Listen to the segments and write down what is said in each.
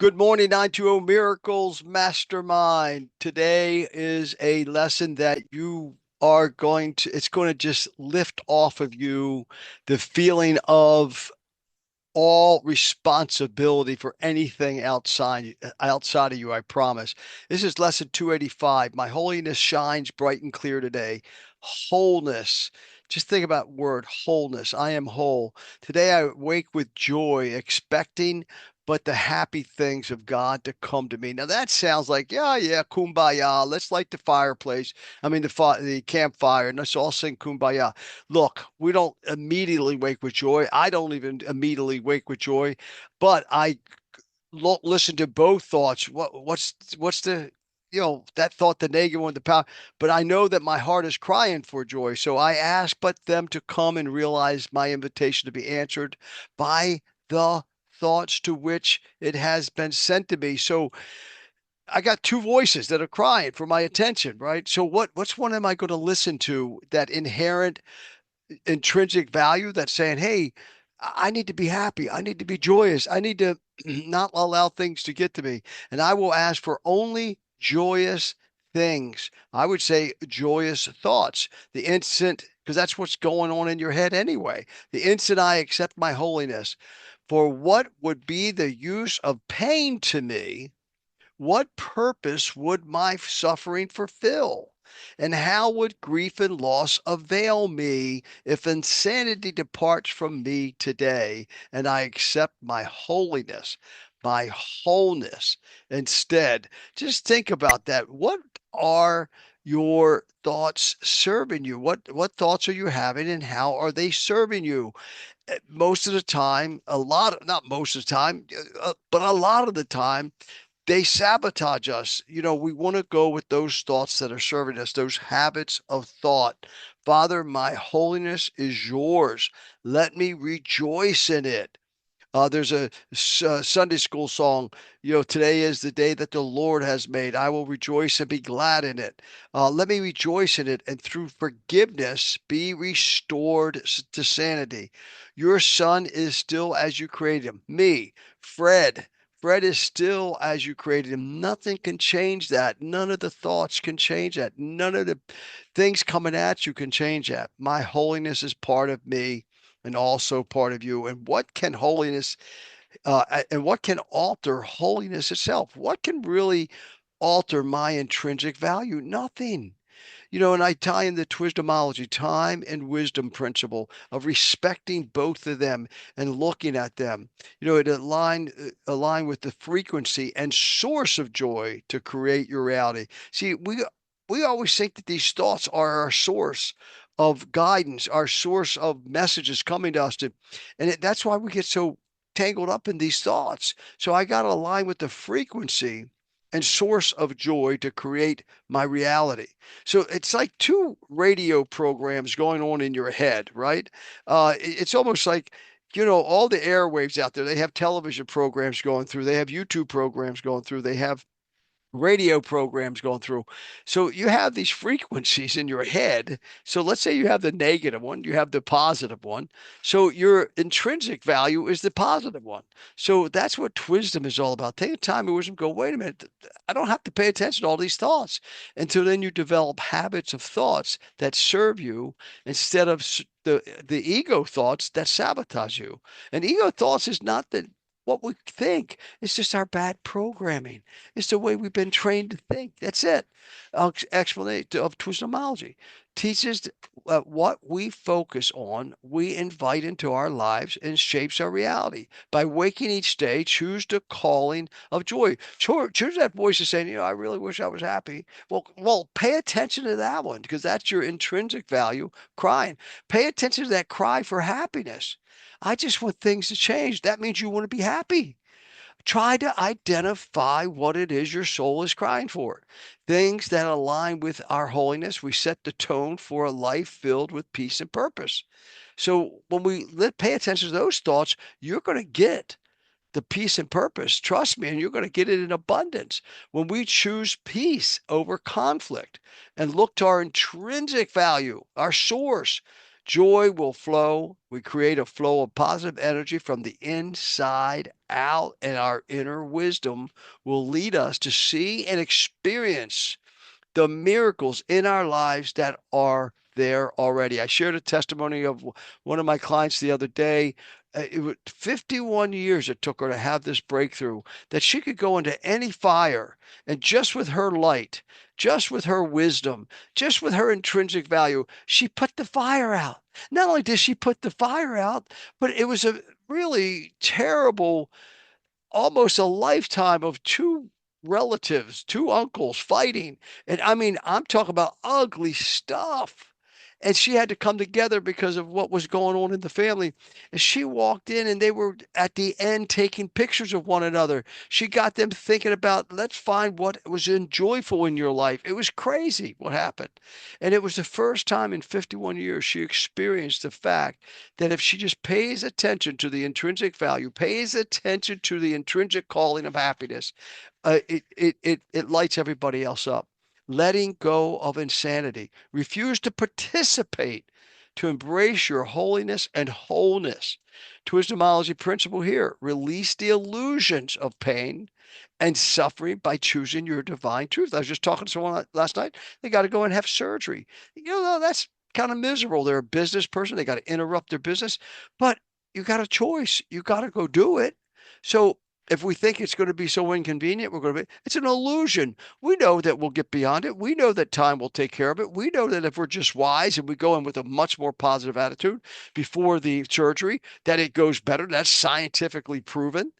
Good morning, 920 Miracles Mastermind. Today is a lesson that it's going to just lift off of you the feeling of all responsibility for anything outside of you, I promise. This is lesson 285. My holiness shines bright and clear today. Wholeness. Just think about word wholeness. I am whole. Today I wake with joy, expecting but the happy things of God to come to me. Now that sounds like, yeah, kumbaya. Let's light the fireplace. The campfire, and let's all sing kumbaya. Look, we don't immediately wake with joy. I don't even immediately wake with joy, but I listen to both thoughts. What's the that thought, the negative one, the power. But I know that my heart is crying for joy, so I ask but them to come and realize my invitation to be answered by the thoughts to which it has been sent to me. So I got two voices that are crying for my attention, right? So what's one am I going to listen to? That inherent intrinsic value that's saying, hey, I need to be happy. I need to be joyous. I need to not allow things to get to me. And I will ask for only joyous things. I would say joyous thoughts. The instant, because that's what's going on in your head anyway. The instant I accept my holiness, for what would be the use of pain to me? What purpose would my suffering fulfill? And how would grief and loss avail me if insanity departs from me today and I accept my holiness, my wholeness instead? Just think about that. What are your thoughts serving you? What thoughts are you having and how are they serving you? Most of the time, not most of the time, but a lot of the time, they sabotage us. We want to go with those thoughts that are serving us, those habits of thought. Father, my holiness is yours. Let me rejoice in it. There's a Sunday school song, today is the day that the Lord has made. I will rejoice and be glad in it. Let me rejoice in it and through forgiveness be restored to sanity. Your son is still as you created him. Me, Fred. Fred is still as you created him. Nothing can change that. None of the thoughts can change that. None of the things coming at you can change that. My holiness is part of me and also part of you. And what can alter holiness itself? What can really alter my intrinsic value? Nothing. And I tie in the wisdomology, time and wisdom principle of respecting both of them and looking at them. It align with the frequency and source of joy to create your reality. See, we always think that these thoughts are our source of guidance, our source of messages coming to us that's why we get so tangled up in these thoughts. So I got to align with the frequency and source of joy to create my reality. So it's like two radio programs going on in your head, right? It's almost like, all the airwaves out there, they have television programs going through, they have YouTube programs going through, they have radio programs going through. So you have these frequencies in your head. So let's say you have the negative one, you have the positive one. So your intrinsic value is the positive one. So that's what wisdom is all about. Take a time of wisdom, go, wait a minute, I don't have to pay attention to all these thoughts. Until then you develop habits of thoughts that serve you instead of the ego thoughts that sabotage you. And ego thoughts is not that what we think. It's just our bad programming. It's the way we've been trained to think. That's it. Explanation of wisdomology teaches what we focus on, we invite into our lives and shapes our reality. By waking each day, choose the calling of joy. Choose that voice is saying, I really wish I was happy. Well, pay attention to that one because that's your intrinsic value crying. Pay attention to that cry for happiness. I just want things to change. That means you want to be happy. Try to identify what it is your soul is crying for. Things that align with our holiness. We set the tone for a life filled with peace and purpose. So when we pay attention to those thoughts, you're going to get the peace and purpose. Trust me, and you're going to get it in abundance. When we choose peace over conflict and look to our intrinsic value, our source, Joy will flow. We create a flow of positive energy from the inside out, and our inner wisdom will lead us to see and experience the miracles in our lives that are there already. I shared a testimony of one of my clients the other day. It was 51 years it took her to have this breakthrough that she could go into any fire and just with her light, just with her wisdom, just with her intrinsic value, she put the fire out. Not only did she put the fire out, but it was a really terrible, almost a lifetime of two relatives, two uncles fighting. And I mean, I'm talking about ugly stuff. And she had to come together because of what was going on in the family. And she walked in and they were at the end taking pictures of one another. She got them thinking about, let's find what was joyful in your life. It was crazy what happened. And it was the first time in 51 years she experienced the fact that if she just pays attention to the intrinsic value, pays attention to the intrinsic calling of happiness, it lights everybody else up. Letting go of insanity. Refuse to participate, to embrace your holiness and wholeness. Wisdomology principle here: release the illusions of pain and suffering by choosing your divine truth. I was just talking to someone last night. They got to go and have surgery. That's kind of miserable. They're a business person. They got to interrupt their business, but you got a choice. You got to go do it. So if we think it's going to be so inconvenient, it's an illusion. We know that we'll get beyond it. We know that time will take care of it. We know that if we're just wise and we go in with a much more positive attitude before the surgery, that it goes better. That's scientifically proven.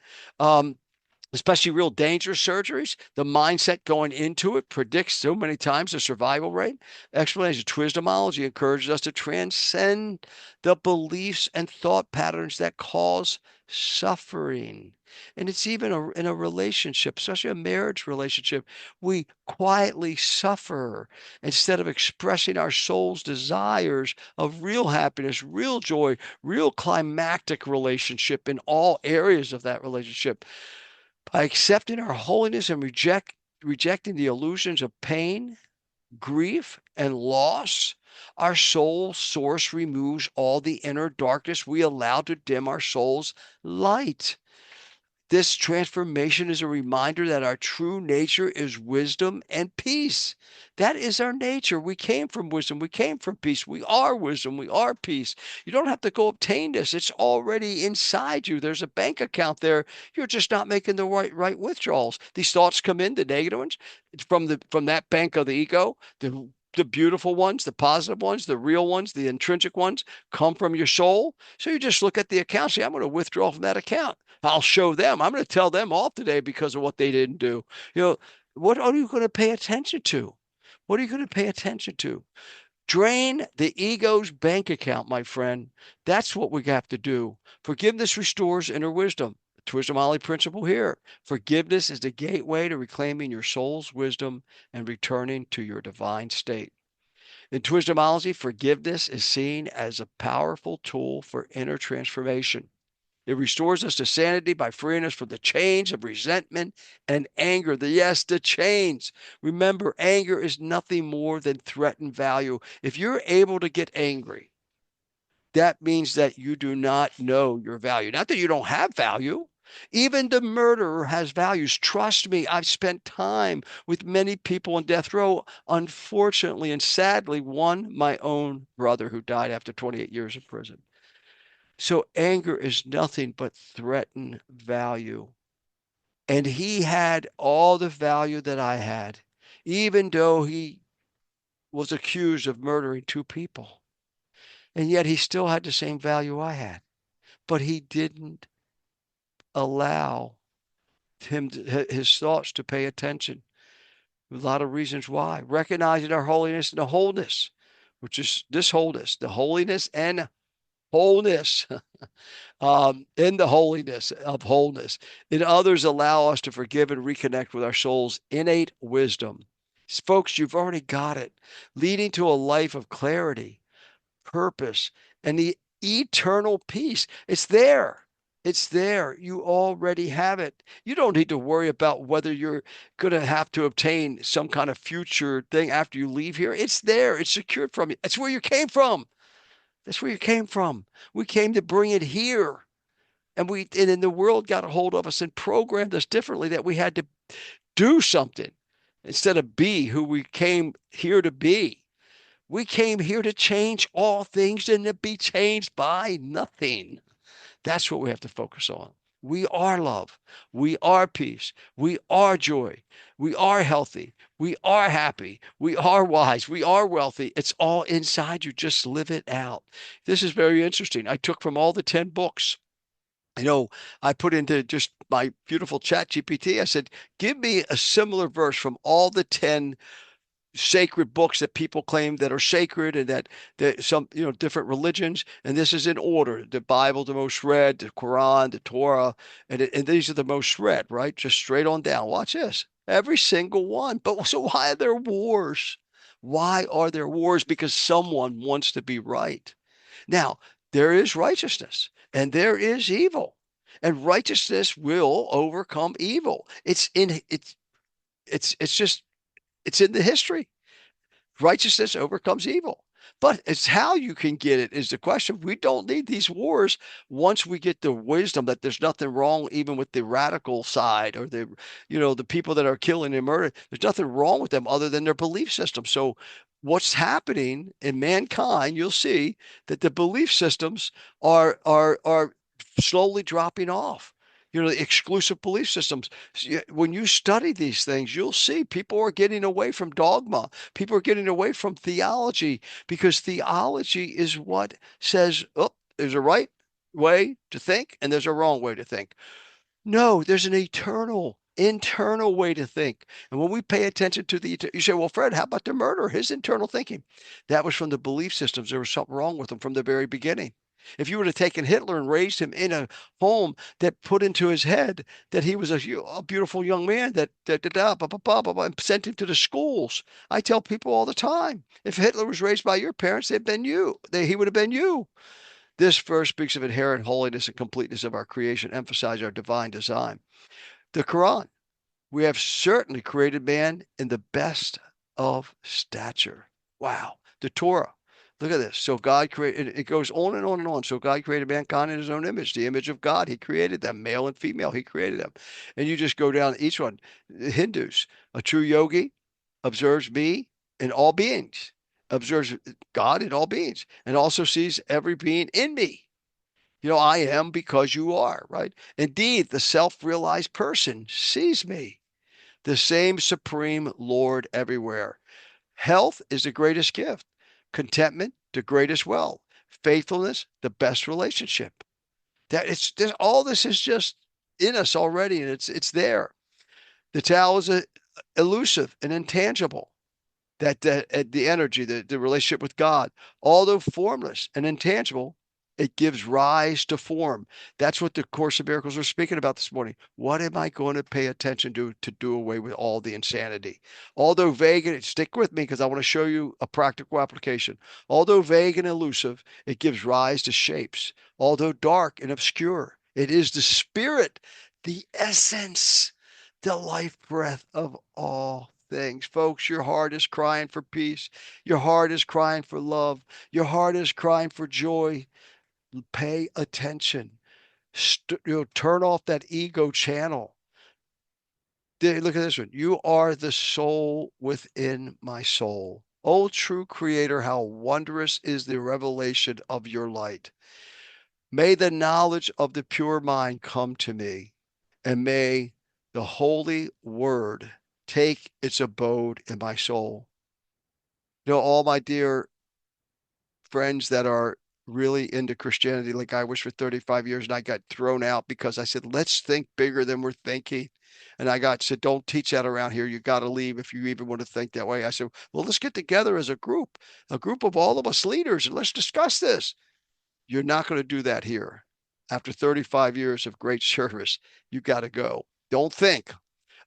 Especially real dangerous surgeries, the mindset going into it predicts so many times the survival rate. Explanation: Wisdomology encourages us to transcend the beliefs and thought patterns that cause suffering. And it's even in a relationship, especially a marriage relationship, we quietly suffer instead of expressing our soul's desires of real happiness, real joy, real climactic relationship in all areas of that relationship. By accepting our holiness and rejecting the illusions of pain, grief, and loss, our soul source removes all the inner darkness we allow to dim our soul's light. This transformation is a reminder that our true nature is wisdom and peace. That is our nature. We came from wisdom. We came from peace. We are wisdom. We are peace. You don't have to go obtain this. It's already inside you. There's a bank account there. You're just not making the right withdrawals. These thoughts come in, the negative ones, it's from that bank of the ego. The beautiful ones, the positive ones, the real ones, the intrinsic ones come from your soul. So you just look at the account, say, I'm going to withdraw from that account. I'll show them. I'm going to tell them off today because of what they didn't do. What are you going to pay attention to? What are you going to pay attention to? Drain the ego's bank account, my friend. That's what we have to do. Forgiveness restores inner wisdom. The Wisdomology principle here. Forgiveness is the gateway to reclaiming your soul's wisdom and returning to your divine state. In Wisdomology, forgiveness is seen as a powerful tool for inner transformation. It restores us to sanity by freeing us from the chains of resentment and anger. The chains. Remember, anger is nothing more than threatened value. If you're able to get angry, that means that you do not know your value. Not that you don't have value. Even the murderer has values. Trust me, I've spent time with many people on death row. Unfortunately and sadly, one, my own brother who died after 28 years in prison. So anger is nothing but threatened value. And he had all the value that I had, even though he was accused of murdering two people. And yet he still had the same value I had. But he didn't allow his thoughts to pay attention. A lot of reasons why. Recognizing our holiness and the wholeness, which is this wholeness, the holiness and wholeness. In the holiness of wholeness. In others, allow us to forgive and reconnect with our soul's innate wisdom. Folks, you've already got it, leading to a life of clarity, purpose, and the eternal peace. It's there. It's there. You already have it. You don't need to worry about whether you're going to have to obtain some kind of future thing after you leave here. It's there. It's secured from you. It's where you came from. That's where you came from. We came to bring it here. And then the world got a hold of us and programmed us differently that we had to do something instead of be who we came here to be. We came here to change all things and to be changed by nothing. That's what we have to focus on. We are love. We are peace. We are joy. We are healthy. We are happy. We are wise. We are wealthy. It's all inside you. Just live it out. This is very interesting. I took from all the 10 books. You know, I put into just my beautiful chat GPT. I said, give me a similar verse from all the 10 sacred books that people claim that are sacred and that some different religions, and this is in order: the Bible the most read, the Quran, the Torah, and these are the most read, right? Just straight on down. Watch this, every single one. But so why are there wars? Why are there wars? Because someone wants to be right. Now, there is righteousness and there is evil, and righteousness will overcome evil. It's in the history. Righteousness overcomes evil. But it's how you can get it is the question. We don't need these wars once we get the wisdom that there's nothing wrong even with the radical side, or the people that are killing and murdering. There's nothing wrong with them other than their belief system. So what's happening in mankind, you'll see that the belief systems are slowly dropping off. The exclusive belief systems. When you study these things, you'll see people are getting away from dogma. People are getting away from theology, because theology is what says, oh, there's a right way to think and there's a wrong way to think. No, there's an eternal, internal way to think. And when we pay attention to you say, well, Fred, how about the murder? His internal thinking. That was from the belief systems. There was something wrong with them from the very beginning. If you would have taken Hitler and raised him in a home that put into his head that he was a beautiful young man, and sent him to the schools. I tell people all the time, if Hitler was raised by your parents, they'd been you. He would have been you. This verse speaks of inherent holiness and completeness of our creation, emphasize our divine design. The Quran, we have certainly created man in the best of stature. Wow. The Torah, look at this. So God created, it goes on and on and on. So God created mankind in his own image, the image of God. He created them, male and female. He created them. And you just go down each one. The Hindus, a true yogi observes me in all beings, observes God in all beings, and also sees every being in me. I am because you are, right? Indeed, the self realized person sees me, the same supreme Lord everywhere. Health is the greatest gift, contentment, the greatest wealth, faithfulness, the best relationship. All this is just in us already, and it's there. The Tao is elusive and intangible. That the energy, the relationship with God, although formless and intangible, it gives rise to form. That's what the Course of Miracles are speaking about this morning. What am I going to pay attention to do away with all the insanity? Although vague, and stick with me because I want to show you a practical application. Although vague and elusive, it gives rise to shapes. Although dark and obscure, it is the spirit, the essence, the life breath of all things. Folks, your heart is crying for peace. Your heart is crying for love. Your heart is crying for joy. Pay attention. Turn off that ego channel. Look at this one. You are the soul within my soul. O true creator, how wondrous is the revelation of your light. May the knowledge of the pure mind come to me, and may the holy word take its abode in my soul. All my dear friends that are really into Christianity, like I was for 35 years, and I got thrown out because I said, let's think bigger than we're thinking. And I got said, don't teach that around here. You got to leave if you even want to think that way. I said, well, let's get together as a group of all of us leaders, and let's discuss this. You're not going to do that here. After 35 years of great service, you got to go. Don't think.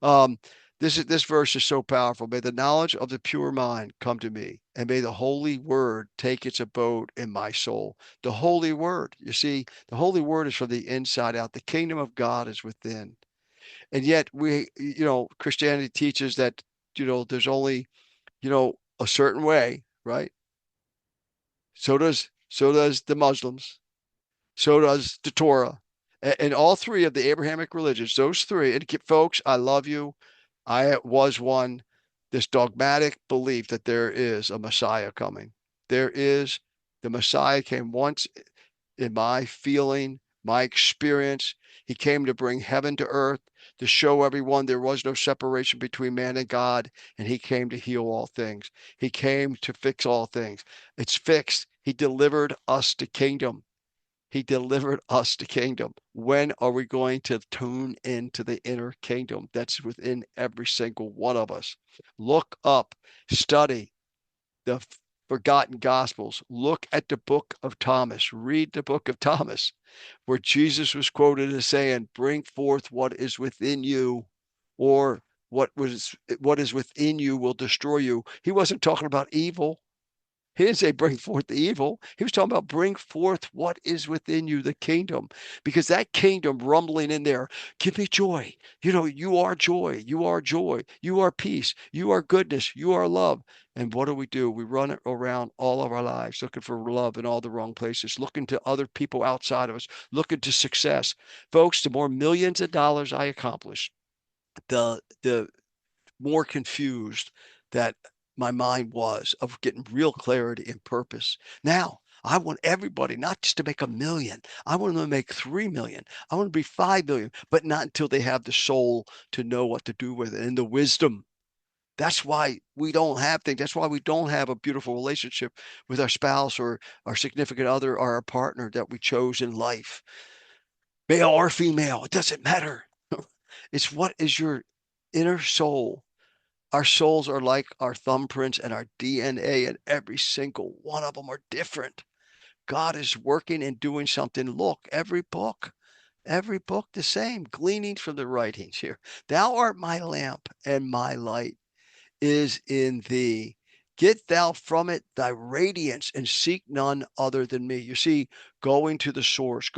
Um, this verse is so powerful. May the knowledge of the pure mind come to me, and may the holy word take its abode in my soul. The holy word, you see, the holy word is from the inside out. The kingdom of God is within. And yet Christianity teaches that, there's only, a certain way, right? So does So does the Muslims. So does the Torah. And all three of the Abrahamic religions, those three, and folks, I love you. I was one, this dogmatic belief that there is a Messiah coming. There is, the Messiah came once in my feeling, my experience. He came to bring heaven to earth, to show everyone there was no separation between man and God, and he came to heal all things. He came to fix all things. It's fixed. He delivered us to kingdom. He delivered us to kingdom. When are we going to tune into the inner kingdom that's within every single one of us? Look up, study the forgotten gospels. Look at the book of Thomas. Read the book of Thomas, where Jesus was quoted as saying, "Bring forth what is within you," or what is within you will destroy you. He wasn't talking about evil. He didn't say bring forth the evil. He was talking about bring forth what is within you, the kingdom, because that kingdom rumbling in there, give me joy. You know, you are joy. You are joy. You are peace. You are goodness. You are love. And what do? We run around all of our lives looking for love in all the wrong places, looking to other people outside of us, looking to success. Folks, the more millions of dollars I accomplish, the more confused that my mind was of getting real clarity and purpose. Now, I want everybody not just to make 1 million. I want them to make 3 million. I want to be 5 million, but not until they have the soul to know what to do with it and the wisdom. That's why we don't have things. That's why we don't have a beautiful relationship with our spouse or our significant other or our partner that we chose in life, male or female. It doesn't matter. It's what is your inner soul. Our souls are like our thumbprints and our DNA, and every single one of them are different. God is working and doing something. Look, every book the same, gleaning from the writings here. Thou art my lamp and my light is in thee. Get thou from it thy radiance and seek none other than me. You see, going to the source.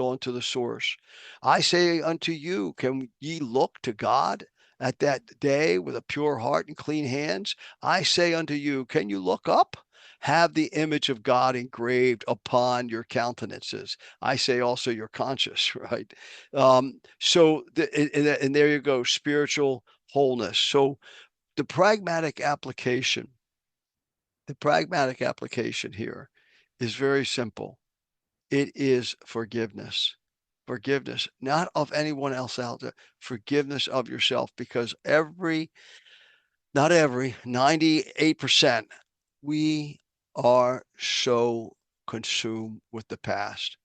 I say unto you, can ye look to God at that day with a pure heart and clean hands? I say unto you, can you look up? Have the image of God engraved upon your countenances. I say also your conscience, right? And there you go, spiritual wholeness. So the pragmatic application, the pragmatic application here is very simple. It is forgiveness. Forgiveness, not of anyone else out there, forgiveness of yourself, because not every, 98%, we are so consumed with the past.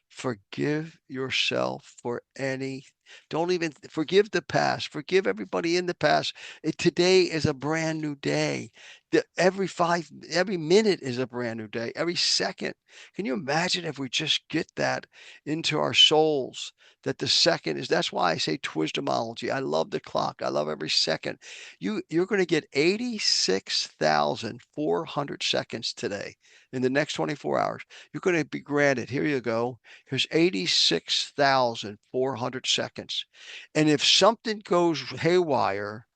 Forgive yourself for any, don't even forgive the past, forgive everybody in the past. Today is a brand new day. Every minute is a brand new day, every second. Can you imagine if we just get that into our souls? That the second is, that's why I say twisdomology. I love the clock. I love every second. You're going to get 86,400 seconds today in the next 24 hours. You're going to be granted, here you go. Here's 86,400 seconds. And if something goes haywire,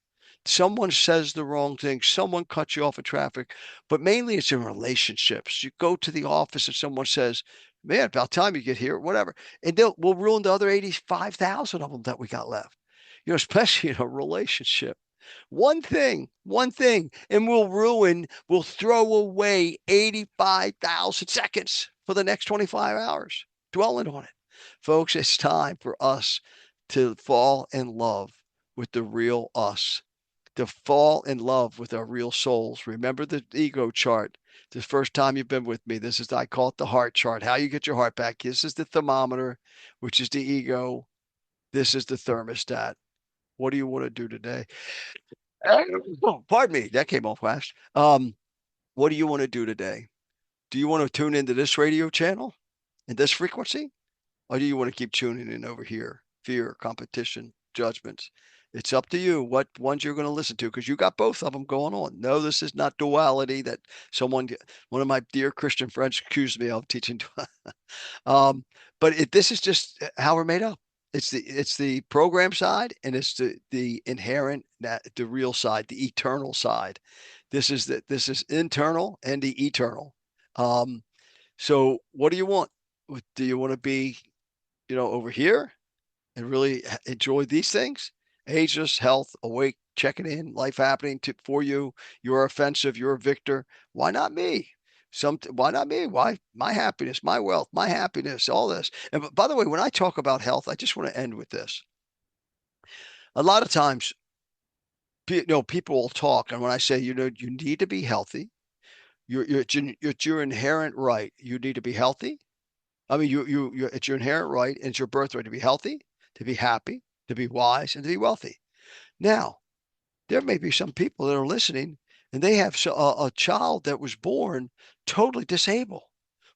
someone says the wrong thing, someone cuts you off in traffic, but mainly it's in relationships. You go to the office and someone says, man, about time you get here, whatever. And we'll ruin the other 85,000 of them that we got left, especially in a relationship. One thing, and we'll throw away 85,000 seconds for the next 25 hours dwelling on it. Folks, it's time for us to fall in love with the real us, to fall in love with our real souls. Remember the ego chart. The first time you've been with me, I call it the heart chart, how you get your heart back. This is the thermometer, which is the ego. This is the thermostat. What do you want to do today? Oh, pardon me, that came off fast. What do you want to do today? Do you want to tune into this radio channel and this frequency? Or do you want to keep tuning in over here? Fear, competition, judgments. It's up to you what ones you're going to listen to, because you got both of them going on. No, this is not duality that one of my dear Christian friends accused me of teaching. Um, but this is just how we're made up. It's the program side, and it's the inherent, the real side, the eternal side. This is internal and the eternal. Um, So what do you want? Do you want to be, over here and really enjoy these things? Ageless, health, awake, checking in, life happening for you. You're offensive. You're a victor. Why not me? Why not me? Why my happiness, my wealth, my happiness, all this. And by the way, when I talk about health, I just want to end with this. A lot of times, people will talk, and when I say, you need to be healthy, it's your inherent right. You need to be healthy. I mean, it's your inherent right and it's your birthright to be healthy, to be happy, to be wise, and to be wealthy. Now, there may be some people that are listening and they have a child that was born totally disabled,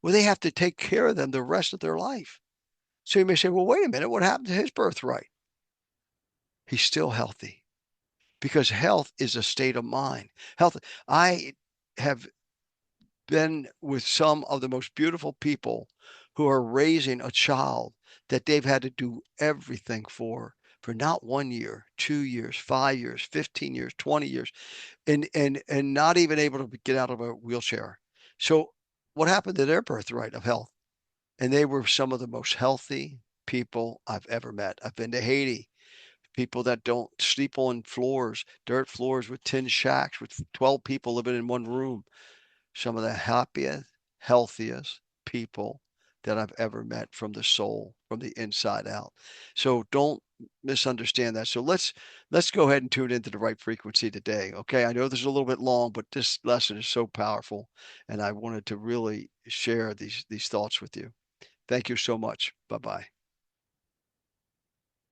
where they have to take care of them the rest of their life. So you may say, well, wait a minute, what happened to his birthright? He's still healthy because health is a state of mind. Health. I have been with some of the most beautiful people who are raising a child that they've had to do everything for not 1 year, 2 years, 5 years, 15 years, 20 years, and not even able to get out of a wheelchair. So what happened to their birthright of health? And they were some of the most healthy people I've ever met. I've been to Haiti, people that don't sleep on floors, dirt floors with tin shacks with 12 people living in one room, some of the happiest, healthiest people that I've ever met from the soul, from the inside out. So don't misunderstand that. So let's go ahead and tune into the right frequency today. Okay. I know this is a little bit long, but this lesson is so powerful. And I wanted to really share these thoughts with you. Thank you so much. Bye bye.